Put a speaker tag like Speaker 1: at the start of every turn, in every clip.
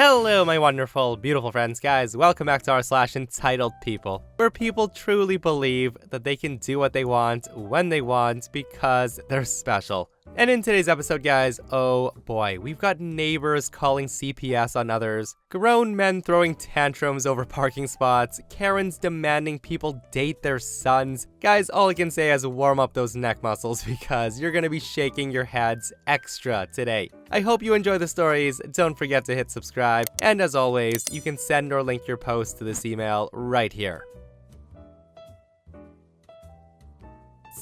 Speaker 1: Hello, my wonderful, beautiful friends, guys. Welcome back to r/EntitledPeople, where people truly believe that they can do what they want, when they want, because they're special. And in today's episode, guys, oh boy, we've got neighbors calling CPS on others, grown men throwing tantrums over parking spots, Karens demanding people date their sons. Guys, all I can say is warm up those neck muscles because you're gonna be shaking your heads extra today. I hope you enjoy the stories. Don't forget to hit subscribe. And as always, you can send or link your post to this email right here.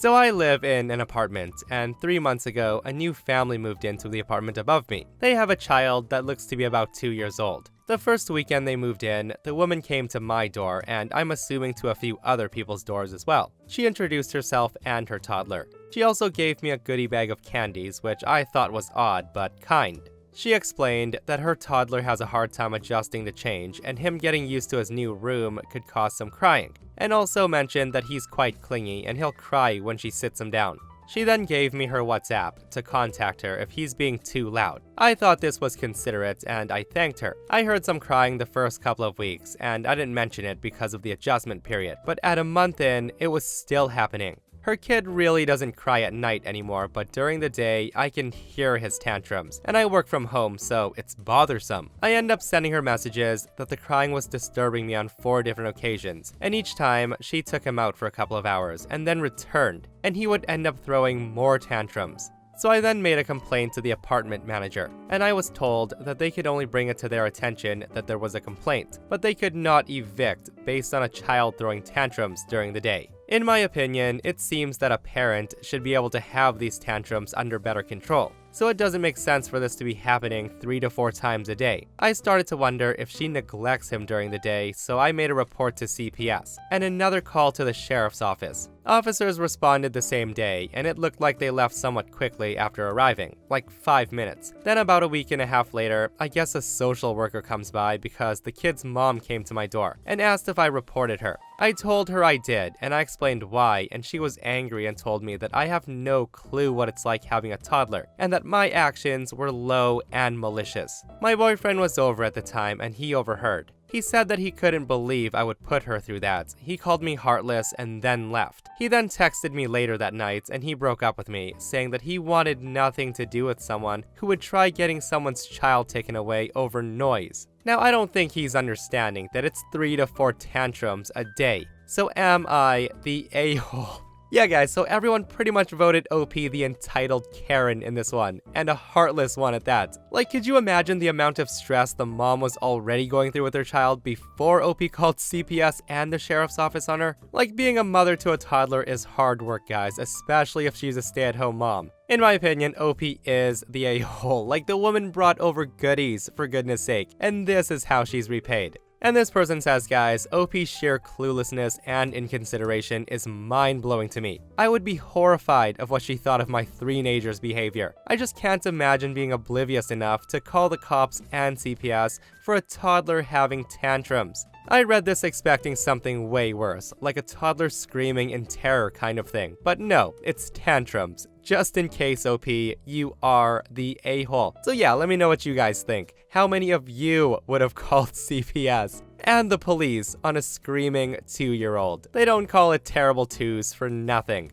Speaker 1: So I live in an apartment, and 3 months ago, a new family moved into the apartment above me. They have a child that looks to be about 2 years old. The first weekend they moved in, the woman came to my door, and I'm assuming to a few other people's doors as well. She introduced herself and her toddler. She also gave me a goodie bag of candies, which I thought was odd, but kind. She explained that her toddler has a hard time adjusting to change, and him getting used to his new room could cause some crying, and also mentioned that he's quite clingy and he'll cry when she sits him down. She then gave me her WhatsApp to contact her if he's being too loud. I thought this was considerate and I thanked her. I heard some crying the first couple of weeks, and I didn't mention it because of the adjustment period, but at a month in, it was still happening. Her kid really doesn't cry at night anymore, but during the day, I can hear his tantrums, and I work from home, so it's bothersome. I end up sending her messages that the crying was disturbing me on 4 different occasions, and each time, she took him out for a couple of hours, and then returned, and he would end up throwing more tantrums. So I then made a complaint to the apartment manager, and I was told that they could only bring it to their attention that there was a complaint, but they could not evict based on a child throwing tantrums during the day. In my opinion, it seems that a parent should be able to have these tantrums under better control, so it doesn't make sense for this to be happening 3 to 4 times a day. I started to wonder if she neglects him during the day, so I made a report to CPS, and another call to the sheriff's office. Officers responded the same day, and it looked like they left somewhat quickly after arriving, like 5 minutes. Then about a week and a half later, I guess a social worker comes by because the kid's mom came to my door and asked if I reported her. I told her I did, and I explained why, and she was angry and told me that I have no clue what it's like having a toddler, and that my actions were low and malicious. My boyfriend was over at the time, and he overheard. He said that he couldn't believe I would put her through that. He called me heartless and then left. He then texted me later that night and he broke up with me, saying that he wanted nothing to do with someone who would try getting someone's child taken away over noise. Now, I don't think he's understanding that it's 3 to 4 tantrums a day. So am I the a-hole? Yeah, guys, so everyone pretty much voted OP the entitled Karen in this one, and a heartless one at that. Like, could you imagine the amount of stress the mom was already going through with her child before OP called CPS and the sheriff's office on her? Like, being a mother to a toddler is hard work, guys, especially if she's a stay-at-home mom. In my opinion, OP is the a-hole. Like, the woman brought over goodies, for goodness sake, and this is how she's repaid. And this person says, guys, OP's sheer cluelessness and inconsideration is mind-blowing to me. I would be horrified of what she thought of my 3-nager's behavior. I just can't imagine being oblivious enough to call the cops and CPS for a toddler having tantrums. I read this expecting something way worse, like a toddler screaming in terror kind of thing. But no, it's tantrums. Just in case, OP, you are the a-hole. So yeah, let me know what you guys think. How many of you would have called CPS and the police on a screaming 2-year-old? They don't call it terrible twos for nothing.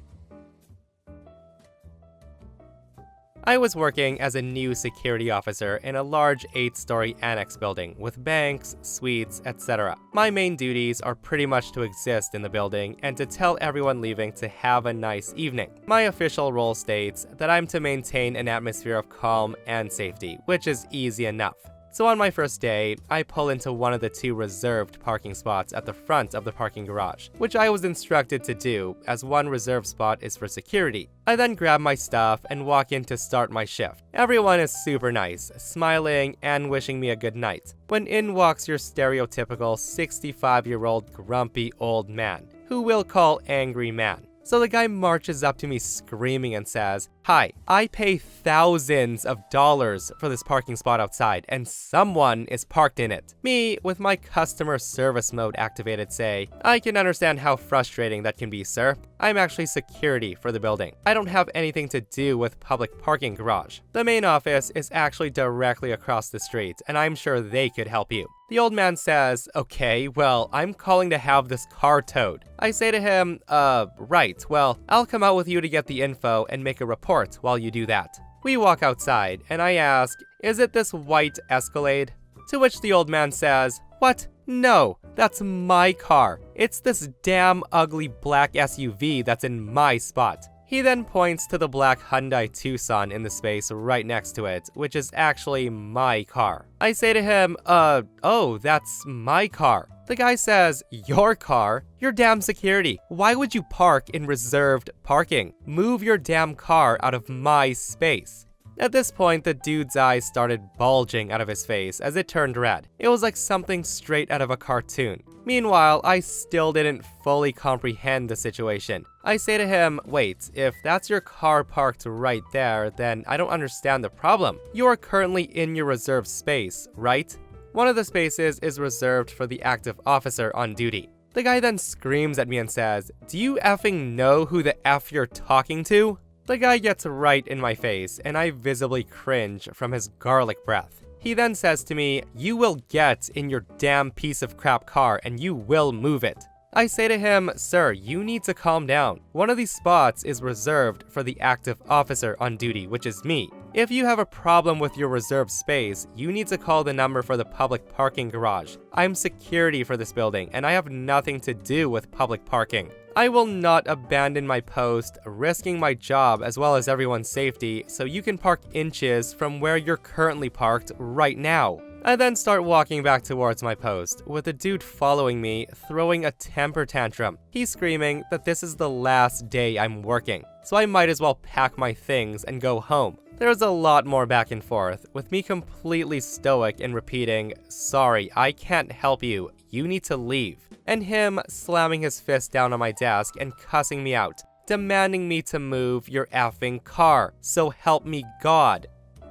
Speaker 1: I was working as a new security officer in a large 8-story annex building with banks, suites, etc. My main duties are pretty much to exist in the building and to tell everyone leaving to have a nice evening. My official role states that I'm to maintain an atmosphere of calm and safety, which is easy enough. So on my first day, I pull into one of the 2 reserved parking spots at the front of the parking garage, which I was instructed to do, as one reserved spot is for security. I then grab my stuff and walk in to start my shift. Everyone is super nice, smiling and wishing me a good night, when in walks your stereotypical 65-year-old grumpy old man, who we'll call Angry Man. So the guy marches up to me screaming and says, "Hi, I pay thousands of dollars for this parking spot outside, and someone is parked in it." Me, with my customer service mode activated, say, "I can understand how frustrating that can be, sir. I'm actually security for the building. I don't have anything to do with public parking garage. The main office is actually directly across the street, and I'm sure they could help you." The old man says, "Okay, well, I'm calling to have this car towed." I say to him, right, well, I'll come out with you to get the info and make a report while you do that." We walk outside, and I ask, "Is it this white Escalade?" To which the old man says, "What? No, that's my car. It's this damn ugly black SUV that's in my spot." He then points to the black Hyundai Tucson in the space right next to it, which is actually my car. I say to him, oh, that's my car." The guy says, "Your car? You're damn security. Why would you park in reserved parking? Move your damn car out of my space." At this point, the dude's eyes started bulging out of his face as it turned red. It was like something straight out of a cartoon. Meanwhile, I still didn't fully comprehend the situation. I say to him, "Wait, if that's your car parked right there, then I don't understand the problem. You are currently in your reserved space, right? One of the spaces is reserved for the active officer on duty." The guy then screams at me and says, "Do you effing know who the F you're talking to?" The guy gets right in my face, and I visibly cringe from his garlic breath. He then says to me, "You will get in your damn piece of crap car and you will move it." I say to him, "Sir, you need to calm down. One of these spots is reserved for the active officer on duty, which is me. If you have a problem with your reserved space, you need to call the number for the public parking garage. I'm security for this building, and I have nothing to do with public parking. I will not abandon my post, risking my job as well as everyone's safety, so you can park inches from where you're currently parked right now." I then start walking back towards my post, with a dude following me, throwing a temper tantrum. He's screaming that this is the last day I'm working, so I might as well pack my things and go home. There's a lot more back and forth, with me completely stoic and repeating, "Sorry, I can't help you. You need to leave." And him slamming his fist down on my desk and cussing me out, demanding me to move your effing car. So help me God.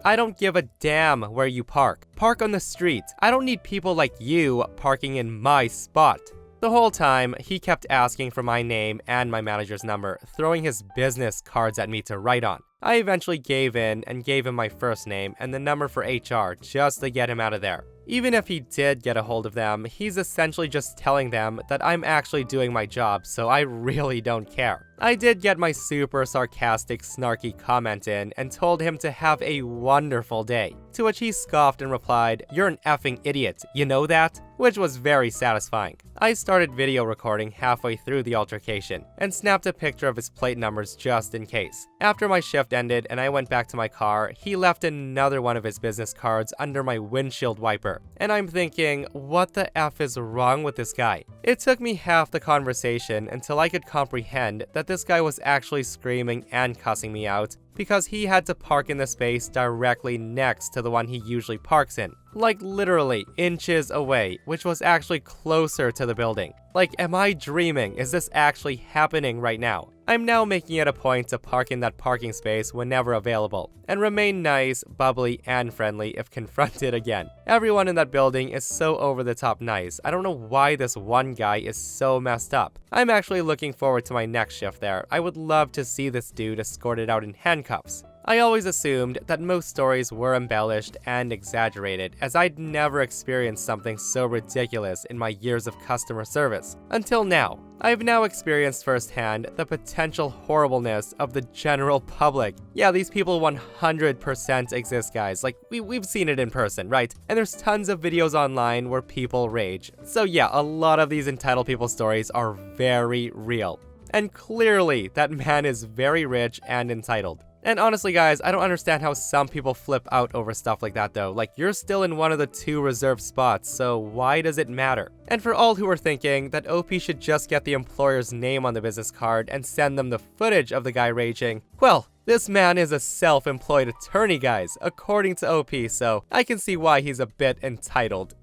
Speaker 1: I don't give a damn where you park. Park on the street. I don't need people like you parking in my spot. The whole time, he kept asking for my name and my manager's number, throwing his business cards at me to write on. I eventually gave in and gave him my first name and the number for HR just to get him out of there. Even if he did get a hold of them, he's essentially just telling them that I'm actually doing my job, so I really don't care. I did get my super sarcastic, snarky comment in and told him to have a wonderful day, to which he scoffed and replied, "You're an effing idiot, you know that?" Which was very satisfying. I started video recording halfway through the altercation and snapped a picture of his plate numbers just in case. After my shift ended and I went back to my car, he left another one of his business cards under my windshield wiper. And I'm thinking, what the F is wrong with this guy? It took me half the conversation until I could comprehend that this guy was actually screaming and cussing me out because he had to park in the space directly next to the one he usually parks in. Like literally inches away, which was actually closer to the building. Like, am I dreaming? Is this actually happening right now? I'm now making it a point to park in that parking space whenever available, and remain nice, bubbly, and friendly if confronted again. Everyone in that building is so over the top nice. I don't know why this one guy is so messed up. I'm actually looking forward to my next shift there. I would love to see this dude escorted out in handcuffs. I always assumed that most stories were embellished and exaggerated, as I'd never experienced something so ridiculous in my years of customer service. Until now. I've now experienced firsthand the potential horribleness of the general public. Yeah, these people 100% exist, guys. Like, we've seen it in person, right? And there's tons of videos online where people rage. So yeah, a lot of these entitled people stories are very real. And clearly, that man is very rich and entitled. And honestly, guys, I don't understand how some people flip out over stuff like that, though. Like, you're still in one of the 2 reserved spots, so why does it matter? And for all who are thinking that OP should just get the employer's name on the business card and send them the footage of the guy raging, well, this man is a self-employed attorney, guys, according to OP, so I can see why he's a bit entitled.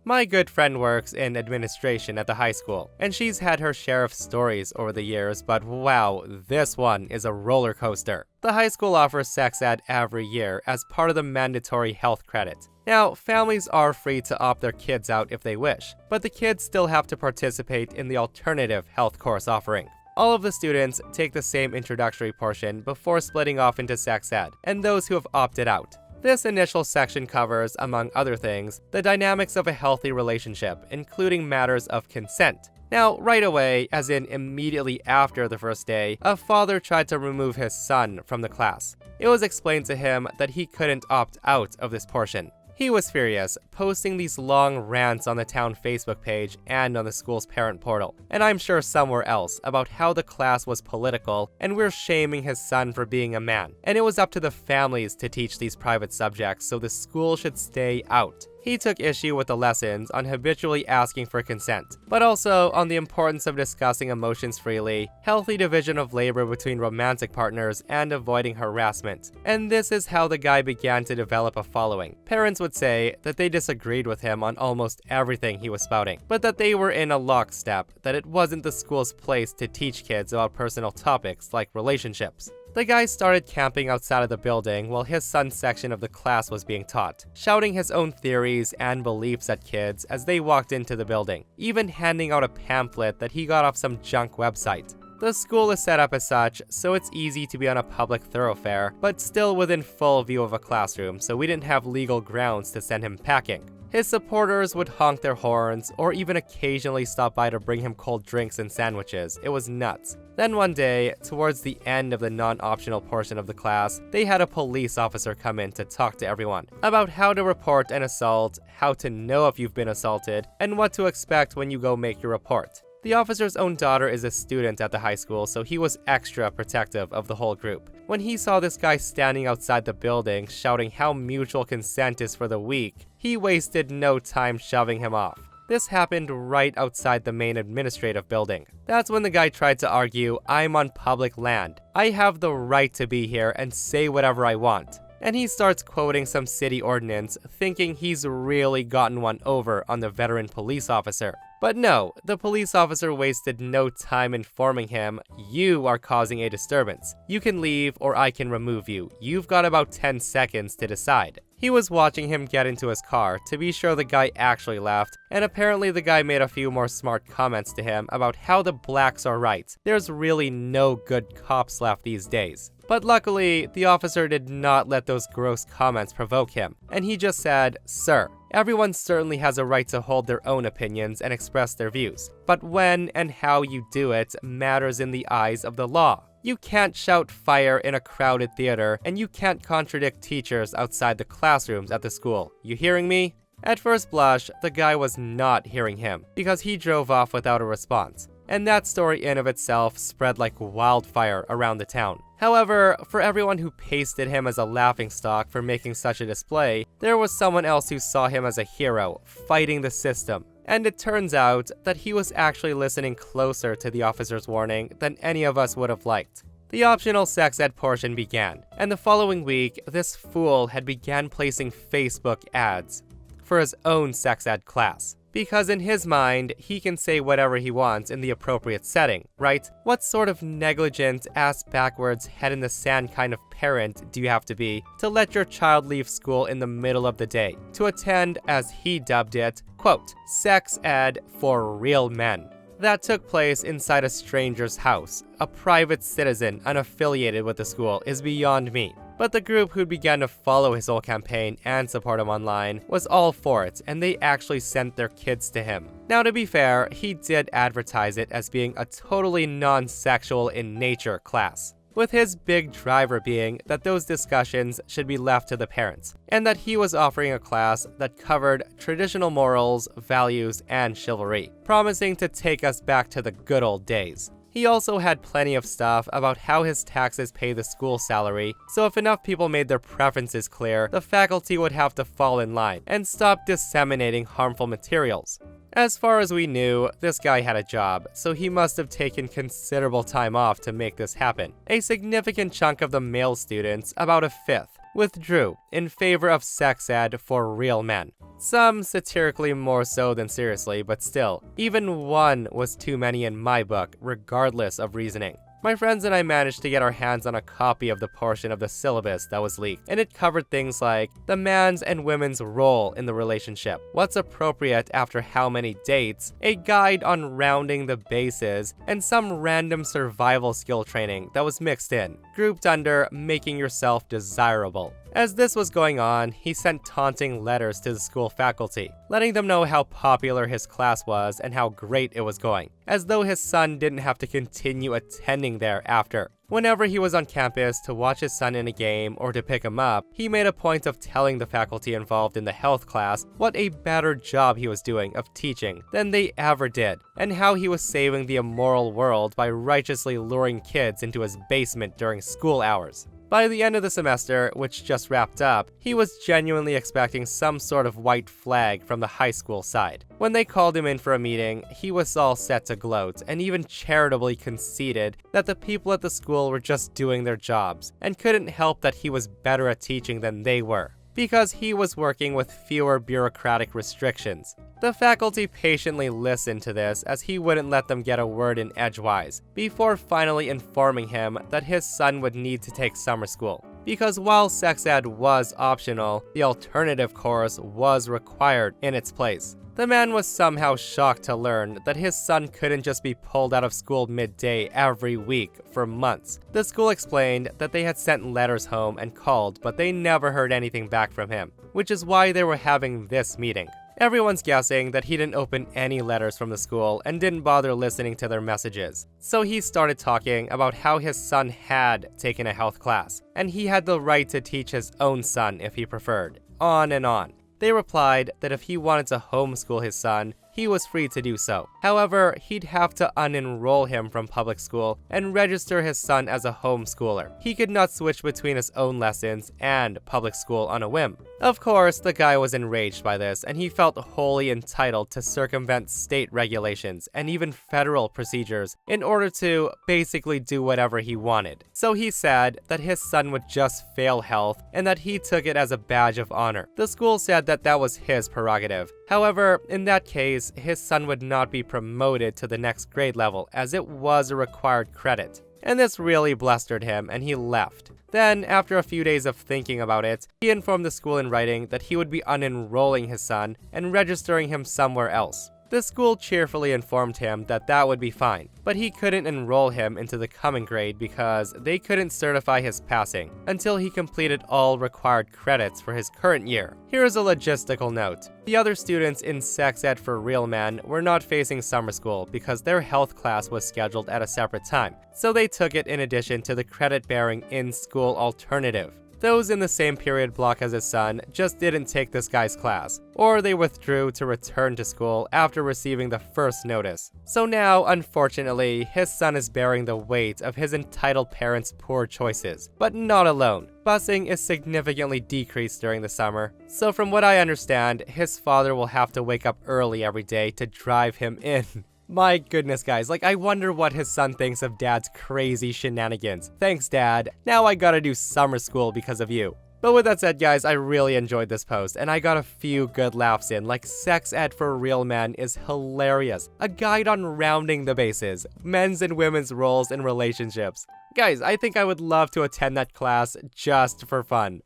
Speaker 1: My good friend works in administration at the high school, and she's had her share of stories over the years, but wow, this one is a roller coaster. The high school offers sex ed every year as part of the mandatory health credit. Now, families are free to opt their kids out if they wish, but the kids still have to participate in the alternative health course offering. All of the students take the same introductory portion before splitting off into sex ed, and those who have opted out. This initial section covers, among other things, the dynamics of a healthy relationship, including matters of consent. Now, right away, as in immediately after the first day, a father tried to remove his son from the class. It was explained to him that he couldn't opt out of this portion. He was furious, posting these long rants on the town Facebook page and on the school's parent portal, and I'm sure somewhere else, about how the class was political and we're shaming his son for being a man, and it was up to the families to teach these private subjects, so the school should stay out. He took issue with the lessons on habitually asking for consent, but also on the importance of discussing emotions freely, healthy division of labor between romantic partners, and avoiding harassment. And this is how the guy began to develop a following. Parents would say that they disagreed with him on almost everything he was spouting, but that they were in a lockstep, that it wasn't the school's place to teach kids about personal topics like relationships. The guy started camping outside of the building while his son's section of the class was being taught, shouting his own theories and beliefs at kids as they walked into the building, even handing out a pamphlet that he got off some junk website. The school is set up as such, so it's easy to be on a public thoroughfare, but still within full view of a classroom, so we didn't have legal grounds to send him packing. His supporters would honk their horns, or even occasionally stop by to bring him cold drinks and sandwiches. It was nuts. Then one day, towards the end of the non-optional portion of the class, they had a police officer come in to talk to everyone about how to report an assault, how to know if you've been assaulted, and what to expect when you go make your report. The officer's own daughter is a student at the high school, so he was extra protective of the whole group. When he saw this guy standing outside the building shouting how mutual consent is for the weak, he wasted no time shoving him off. This happened right outside the main administrative building. That's when the guy tried to argue, "I'm on public land. I have the right to be here and say whatever I want." And he starts quoting some city ordinance, thinking he's really gotten one over on the veteran police officer. But no, the police officer wasted no time informing him, "You are causing a disturbance. You can leave or I can remove you. You've got about 10 seconds to decide." He was watching him get into his car to be sure the guy actually left, and apparently the guy made a few more smart comments to him about how the blacks are right. There's really no good cops left these days. But luckily, the officer did not let those gross comments provoke him, and he just said, "Sir, everyone certainly has a right to hold their own opinions and express their views, but when and how you do it matters in the eyes of the law. You can't shout fire in a crowded theater, and you can't contradict teachers outside the classrooms at the school. You hearing me?" At first blush, the guy was not hearing him, because he drove off without a response. And that story in of itself spread like wildfire around the town. However, for everyone who pasted him as a laughingstock for making such a display, there was someone else who saw him as a hero, fighting the system. And it turns out that he was actually listening closer to the officer's warning than any of us would have liked. The optional sex ed portion began, and the following week, this fool had began placing Facebook ads for his own sex ed class. Because in his mind, he can say whatever he wants in the appropriate setting, right? What sort of negligent, ass-backwards, head-in-the-sand kind of parent do you have to be to let your child leave school in the middle of the day to attend, as he dubbed it, quote, sex ed for real men? That took place inside a stranger's house. A private citizen unaffiliated with the school is beyond me. But the group who began to follow his whole campaign and support him online was all for it, and they actually sent their kids to him. Now, to be fair, he did advertise it as being a totally non-sexual in nature class, with his big driver being that those discussions should be left to the parents, and that he was offering a class that covered traditional morals, values, and chivalry, promising to take us back to the good old days. He also had plenty of stuff about how his taxes pay the school salary, so if enough people made their preferences clear, the faculty would have to fall in line and stop disseminating harmful materials. As far as we knew, this guy had a job, so he must have taken considerable time off to make this happen. A significant chunk of the male students, about a fifth, withdrew in favor of sex ed for real men. Some satirically more so than seriously, but still, even one was too many in my book, regardless of reasoning. My friends and I managed to get our hands on a copy of the portion of the syllabus that was leaked, and it covered things like the man's and women's role in the relationship, what's appropriate after how many dates, a guide on rounding the bases, and some random survival skill training that was mixed in, grouped under making yourself desirable. As this was going on, he sent taunting letters to the school faculty, letting them know how popular his class was and how great it was going, as though his son didn't have to continue attending there after. Whenever he was on campus to watch his son in a game or to pick him up, he made a point of telling the faculty involved in the health class what a better job he was doing of teaching than they ever did, and how he was saving the immoral world by righteously luring kids into his basement during school hours. By the end of the semester, which just wrapped up, he was genuinely expecting some sort of white flag from the high school side. When they called him in for a meeting, he was all set to gloat and even charitably conceded that the people at the school were just doing their jobs and couldn't help that he was better at teaching than they were, because he was working with fewer bureaucratic restrictions. The faculty patiently listened to this as he wouldn't let them get a word in edgewise, before finally informing him that his son would need to take summer school. Because while sex ed was optional, the alternative course was required in its place. The man was somehow shocked to learn that his son couldn't just be pulled out of school midday every week for months. The school explained that they had sent letters home and called, but they never heard anything back from him, which is why they were having this meeting. Everyone's guessing that he didn't open any letters from the school and didn't bother listening to their messages. So he started talking about how his son had taken a health class, and he had the right to teach his own son if he preferred. On and on. They replied that if he wanted to homeschool his son, he was free to do so. However, he'd have to unenroll him from public school and register his son as a homeschooler. He could not switch between his own lessons and public school on a whim. Of course, the guy was enraged by this, and he felt wholly entitled to circumvent state regulations and even federal procedures in order to basically do whatever he wanted. So he said that his son would just fail health and that he took it as a badge of honor. The school said that that was his prerogative. However, in that case, his son would not be promoted to the next grade level as it was a required credit. And this really blustered him and he left. Then, after a few days of thinking about it, he informed the school in writing that he would be unenrolling his son and registering him somewhere else. The school cheerfully informed him that that would be fine, but he couldn't enroll him into the coming grade because they couldn't certify his passing until he completed all required credits for his current year. Here is a logistical note. The other students in sex ed for real men were not facing summer school because their health class was scheduled at a separate time, so they took it in addition to the credit-bearing in-school alternative. Those in the same period block as his son just didn't take this guy's class, or they withdrew to return to school after receiving the first notice. So now, unfortunately, his son is bearing the weight of his entitled parents' poor choices, but not alone. Busing is significantly decreased during the summer, so from what I understand, his father will have to wake up early every day to drive him in. My goodness, guys, I wonder what his son thinks of dad's crazy shenanigans. Thanks, dad. Now I gotta do summer school because of you. But with that said, guys, I really enjoyed this post, and I got a few good laughs in, like sex ed for real men is hilarious. A guide on rounding the bases, men's and women's roles in relationships. Guys, I think I would love to attend that class just for fun.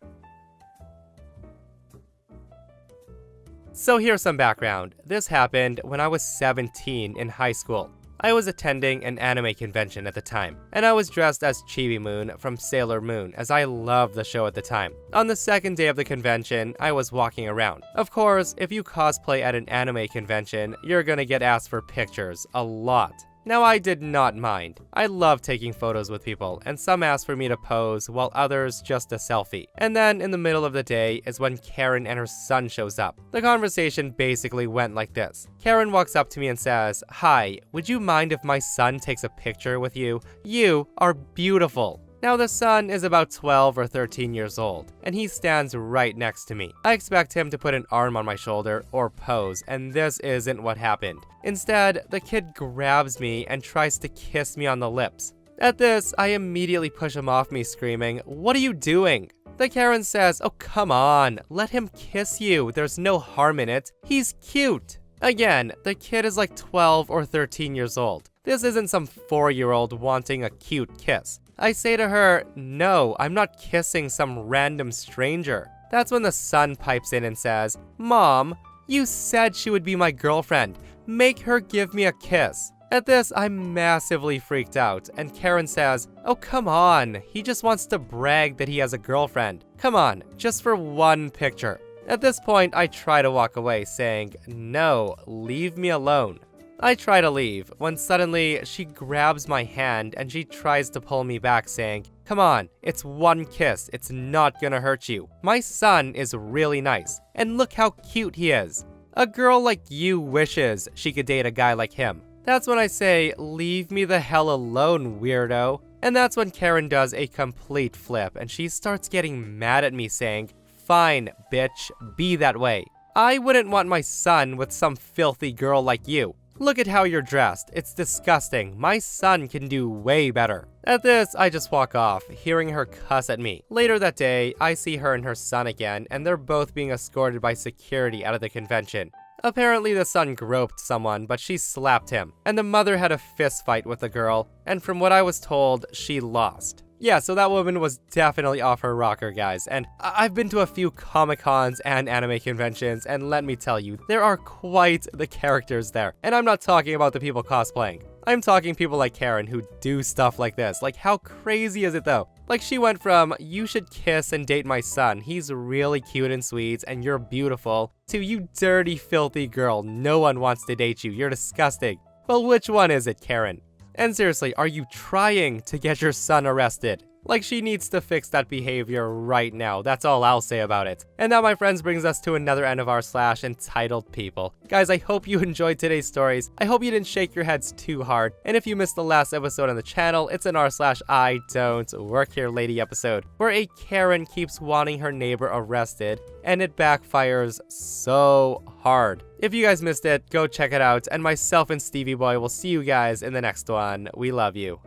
Speaker 1: So here's some background. This happened when I was 17 in high school. I was attending an anime convention at the time, and I was dressed as Chibi Moon from Sailor Moon as I loved the show at the time. On the second day of the convention, I was walking around. Of course, if you cosplay at an anime convention, you're gonna get asked for pictures a lot. Now, I did not mind. I love taking photos with people, and some asked for me to pose, while others just a selfie. And then, in the middle of the day, is when Karen and her son shows up. The conversation basically went like this. Karen walks up to me and says, "Hi, would you mind if my son takes a picture with you? You are beautiful." Now, the son is about 12 or 13 years old, and he stands right next to me. I expect him to put an arm on my shoulder or pose, and this isn't what happened. Instead, the kid grabs me and tries to kiss me on the lips. At this, I immediately push him off me, screaming, "What are you doing?" The Karen says, "Oh, come on, let him kiss you. There's no harm in it. He's cute." Again, the kid is like 12 or 13 years old. This isn't some 4-year-old wanting a cute kiss. I say to her, "No, I'm not kissing some random stranger." That's when the son pipes in and says, "Mom, you said she would be my girlfriend. Make her give me a kiss." At this, I'm massively freaked out, and Karen says, "Oh, come on, he just wants to brag that he has a girlfriend. Come on, just for one picture." At this point, I try to walk away, saying, "No, leave me alone." I try to leave, when suddenly she grabs my hand and she tries to pull me back, saying, "Come on, it's one kiss, it's not gonna hurt you. My son is really nice, and look how cute he is. A girl like you wishes she could date a guy like him." That's when I say, "Leave me the hell alone, weirdo." And that's when Karen does a complete flip, and she starts getting mad at me, saying, "Fine, bitch, be that way. I wouldn't want my son with some filthy girl like you. Look at how you're dressed. It's disgusting. My son can do way better." At this, I just walk off, hearing her cuss at me. Later that day, I see her and her son again, and they're both being escorted by security out of the convention. Apparently, the son groped someone, but she slapped him, and the mother had a fist fight with the girl, and from what I was told, she lost. Yeah, so that woman was definitely off her rocker, guys, and I've been to a few Comic-Cons and anime conventions, and let me tell you, there are quite the characters there. And I'm not talking about the people cosplaying. I'm talking people like Karen who do stuff like this. Like, how crazy is it though? Like, she went from, "You should kiss and date my son, he's really cute and sweet, and you're beautiful," to, "You dirty, filthy girl, no one wants to date you, you're disgusting." Well, which one is it, Karen? And seriously, are you trying to get your son arrested? Like, she needs to fix that behavior right now. That's all I'll say about it. And that, my friends, brings us to another end of our / entitled people. Guys, I hope you enjoyed today's stories. I hope you didn't shake your heads too hard. And if you missed the last episode on the channel, it's an r/I don't work here lady episode, where a Karen keeps wanting her neighbor arrested, and it backfires so hard. If you guys missed it, go check it out. And myself and Stevie Boy will see you guys in the next one. We love you.